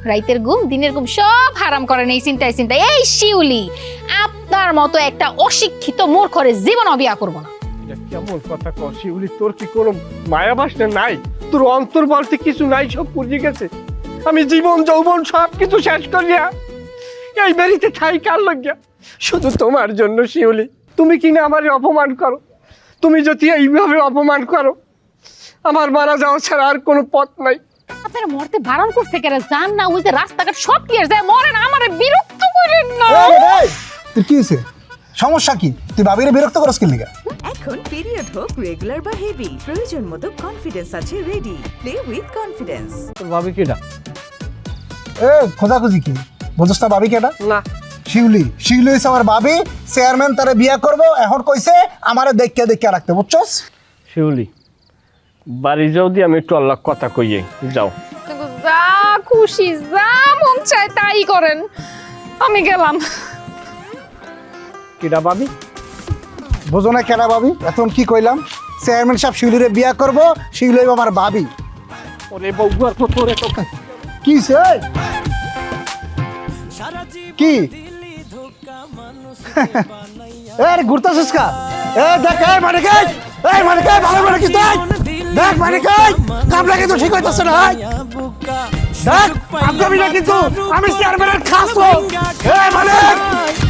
রাইতের ঘুম দিনের ঘুম সব হারাম করেন এই চিন্তায় চিন্তায়। এই শিউলি, আপনার মতো একটা অশিক্ষিত মূর্খরে জীবন বিয়া করব না। এটা কেমন কথা কর শিউলি? তোর কি কোনো মায়া বাসনা নাই? তোর অন্তর বলতে কিছু নাই, সব পুড়িয়ে গেছে। আমি জীবন যৌবন সব কিছু শেষ করিয়া এই বাড়িতে ঠাই কার লাগিয়া শুধু তোমার জন্য। শিউলি, তুমি কি না আমার অপমান করো? তুমি যদি এইভাবে অপমান করো, আমার মারা যাওয়া ছাড়া আর কোনো পথ নাই। আপনারা মরতে বারণ করতে কেন? যান না, ওই যে রাস্তাঘাট সব ক্লিয়ার যায়, মরেন, আমারে বিরক্ত করেন না। তোর কি হয়েছে? সমস্যা কি? তুই ভাবিরে বিরক্ত করস কি লিগা? এখন পিরিয়ড হোক রেগুলার বা হেভি, প্রয়োজন মতো কনফিডেন্স আছে রেডি। Play with confidence. তোর ভাবি কেডা? এ খোঁজাখুঁজি কি? বুঝছ না ভাবি কেডা? না, শিউলি। শিউলি হইছে আমার ভাবি। চেয়ারম্যান তারে বিয়া করব, এখন কইছে আমারে দেখিয়া দেখিয়া রাখতে, বুঝছস? শিউলি, বাড়ি যাও দিয়ে আমি একটু আল্লাহ কথা কইয়ে যাও। যা খুশি, যা মন চায় তাই করেন, আমি গেলাম। কেডা ভাবি? বুঝো না কেডা ভাবি? এখন কি কইলাম? চেয়ারম্যান সাহেব শিউলিরে বিয়া করব, শিউলি হইব আমার ভাবি। ওরে বউয়ার তো তোরে তো কি হইছে? কি এ ঘুরতাছিস কা? এ দেখ, এই মানে কে? এই মানে কে? ভালো মানে কি তুই? দেখ মানে কে? কামলা কিন্তু ঠিক হইতাছে না। দেখ, আমি কিন্তু আমি চেয়ারম্যানের খাস লোক। এই মানে